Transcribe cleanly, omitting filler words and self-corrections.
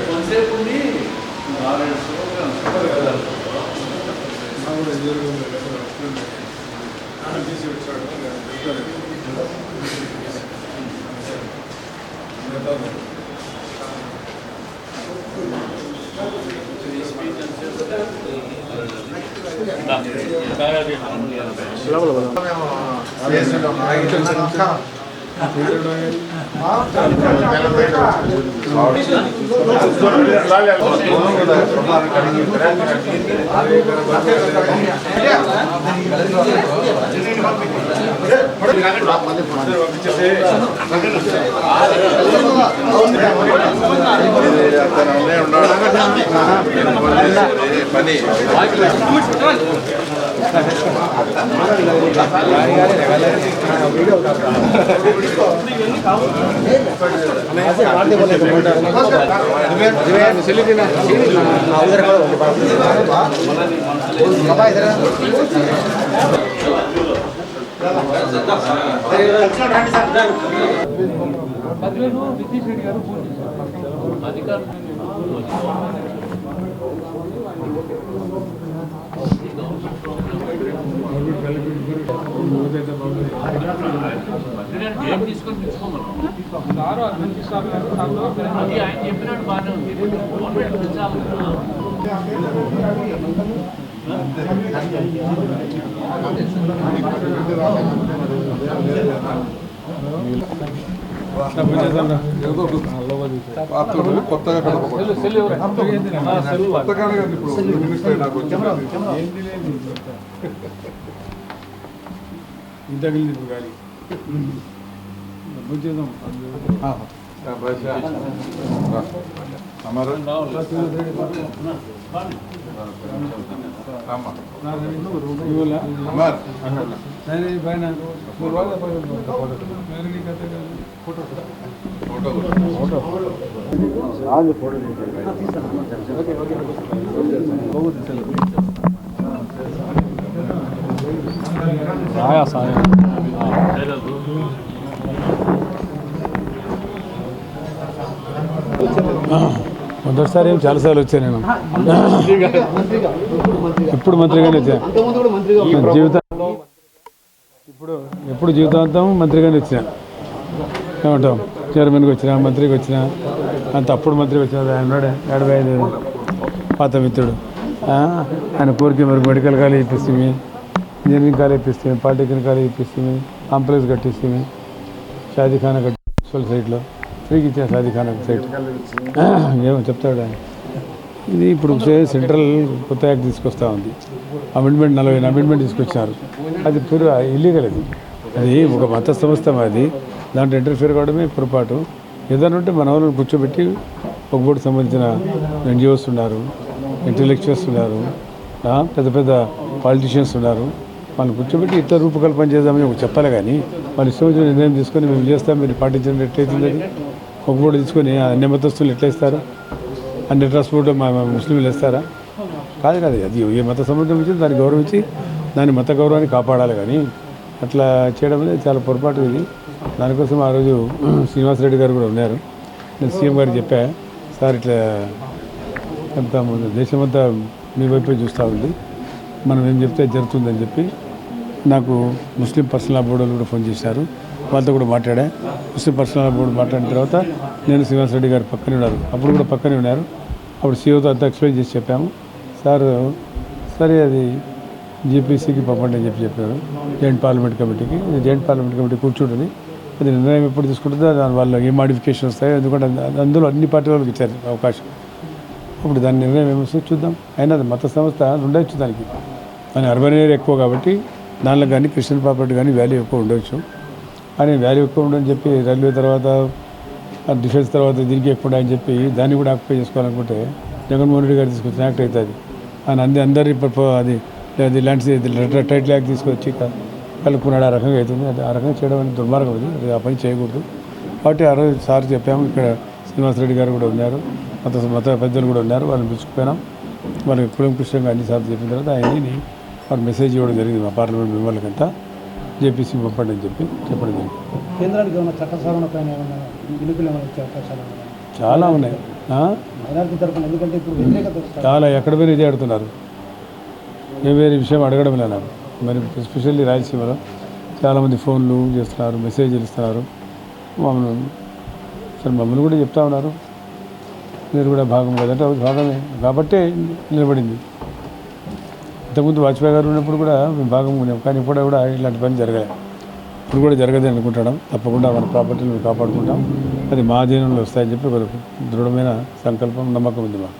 కొంతసేపు ఉండి తీసి వచ్చాడు పని ఏం తీసుకొని తెచ్చుకోమను అది ఆయన చెప్పినట్టు బాగానే ఉంది గవర్నమెంట్ పెంచాలి కొత్తగా ఇంతగిలింది ఇప్పుడు గాలి భుజం आया सारे మొదటిసారి ఏం చాలాసార్లు వచ్చాను నేను ఇప్పుడు మంత్రిగానే వచ్చాను జీవితం ఎప్పుడు జీవితాంతం మంత్రిగానే వచ్చాను ఏమంటాం చైర్మన్కి వచ్చిన మంత్రికి వచ్చిన అంత అప్పుడు మంత్రికి వచ్చిన ఆయన 75 పాత మిత్రుడు ఆయన కోరిక మరి మెడికల్ కాలేజ్ ఇప్పిస్తుంది ఇంజనీరింగ్ కాలేజ్ ఇప్పిస్తుంది పాలిటెక్నిక్ కాలేజ్ ఇప్పిస్తుంది కాంప్లెక్స్ కట్టిస్తుంది షాదీఖానా కట్టి సైట్లో ఫ్రీకి ఇచ్చిన షాదీఖానా సైట్ ఏమో చెప్తాడు ఆయన ఇది ఇప్పుడు సెంట్రల్ కొత్త యాక్ట్ తీసుకొస్తా ఉంది అమెండ్మెంట్ 40 అమెండ్మెంట్ తీసుకొచ్చారు అది పూర్వ ఇల్లీగల్ అది ఒక మత సంస్థ అది దాంట్లో ఇంటర్ఫియర్ కావడమే పొరపాటు ఏదైనా ఉంటే మన వాళ్ళని కూర్చోబెట్టి ఒక బోర్డు సంబంధించిన ఎన్జిఓస్ ఉన్నారు ఇంటలెక్చువల్స్ ఉన్నారు పెద్ద పెద్ద పాలిటీషియన్స్ ఉన్నారు వాళ్ళని కూర్చోబెట్టి ఇతర రూపకల్పన చేద్దామని చెప్పాలి కానీ వాళ్ళు ఇష్టం వచ్చిన నిర్ణయం తీసుకొని మేము చేస్తాం మీరు పాటించండి ఎట్లయితుంది అది ఒక బోర్డు తీసుకొని అన్ని మతస్థులు ఎట్లా ఇస్తారు అన్ని ట్రాన్స్పోర్ట్ మా ముస్లింలు ఇస్తారా కాదు కాదు అది ఏ మత సంబంధం ఇచ్చి దాన్ని గౌరవించి దాని మత గౌరవాన్ని కాపాడాలి కానీ అట్లా చేయడం అనేది చాలా పొరపాటు ఇది దానికోసం ఆ రోజు శ్రీనివాసరెడ్డి గారు కూడా ఉన్నారు నేను సీఎం గారికి చెప్పా సార్ ఇట్లా అంతా దేశమంతా మీ వైపే చూస్తూ ఉంది మనం ఏం చెప్తే జరుగుతుందని చెప్పి నాకు ముస్లిం పర్సనల్ బోర్డు కూడా ఫోన్ చేశారు వాళ్ళతో కూడా మాట్లాడా ముస్లిం పర్సనల్ బోర్డు మాట్లాడిన తర్వాత నేను శ్రీనివాసరెడ్డి గారు పక్కనే ఉన్నారు అప్పుడు కూడా పక్కనే ఉన్నారు అప్పుడు సీఓతో అంతా ఎక్స్ప్లెయిన్ చేసి చెప్పాము సార్ సరే అది జీపీసీకి పంపండి అని చెప్పారు జాయింట్ పార్లమెంట్ కమిటీకి జాయింట్ పార్లమెంట్ కమిటీ కూర్చుంటుంది అది నిర్ణయం ఎప్పుడు తీసుకుంటుందో దాని వల్ల ఏ మాడిఫికేషన్ వస్తాయో ఎందుకంటే అందులో అన్ని పార్టీ వాళ్ళకి ఇచ్చారు అవకాశం అప్పుడు దాని నిర్ణయం ఏమొస్తుందో చూద్దాం అయినా అది మత సంస్థ ఉండవచ్చు దానికి దాని అర్బన్ ఏరియా ఎక్కువ కాబట్టి దానిలో కానీ క్రిస్టియన్ ప్రాపర్టీ కానీ వాల్యూ ఎక్కువ ఉండవచ్చు కానీ వాల్యూ ఎక్కువ ఉండని చెప్పి రైల్వే తర్వాత డిఫెన్స్ తర్వాత దీనికి ఎక్కువ ఉండని చెప్పి దాన్ని కూడా ఆక్యుపై చేసుకోవాలనుకుంటే జగన్మోహన్ రెడ్డి గారు తీసుకొచ్చిన యాక్ట్ అవుతుంది ఆయన అందరి అది అది ల్యాండ్స్ టైటిల్ యాక్ట్ తీసుకొచ్చి కలుపుకున్నాడు ఆ రకంగా అవుతుంది అది ఆ రకంగా చేయడం అనేది దుర్మార్గం అది ఆ పని చేయకూడదు కాబట్టి ఆ రోజు సార్ చెప్పాము ఇక్కడ శ్రీనివాసరెడ్డి గారు కూడా ఉన్నారు మత పెద్దలు కూడా ఉన్నారు వాళ్ళని పిలుచుకుపోయినాం వాళ్ళకి కులం కృష్ణంగా అన్ని సార్లు చెప్పిన తర్వాత ఆయనని వారు మెసేజ్ ఇవ్వడం జరిగింది మా పార్లమెంట్ మెంబర్లకంతా జేపీసీ పంపండి అని చెప్పి చెప్పడం జరిగింది. కేంద్రానికి ఏమైనా చట్ట సవరణ పైన ఏమైనా విలుపులు ఏమైనా వచ్చే అవకాశాలు ఉన్నాయా? చాలా ఉన్నాయి. మైనారిటీ తరఫున ఎందుకంటే ఇప్పుడు వ్యతిరేకత వస్తుంది. చాలా ఎక్కడ పోయినా ఇదే అడుగుతున్నారు. వేరే విషయం అడగడం లేదు. మరి ఎస్పెషల్లీ రాయలసీమలో చాలామంది ఫోన్లు చేస్తున్నారు, మెసేజ్లు ఇస్తున్నారు. మమ్మల్ని సరే మమ్మల్ని కూడా చెప్తా ఉన్నారు, మీరు కూడా భాగం కదంటే అది భాగమే కాబట్టే నిలబడింది. ఇంతకుముందు వాజ్పేయి గారు ఉన్నప్పుడు కూడా మేము భాగం ఉన్నాం, కానీ ఇప్పుడు కూడా ఇలాంటి పని జరగలేదు. ఇప్పుడు కూడా జరగదని అనుకుంటాం. తప్పకుండా మన ప్రాపర్టీని కాపాడుకుంటాం. అది మా అధీనంలో వస్తాయని చెప్పి ఒక దృఢమైన సంకల్పం, నమ్మకం ఉంది మాకు.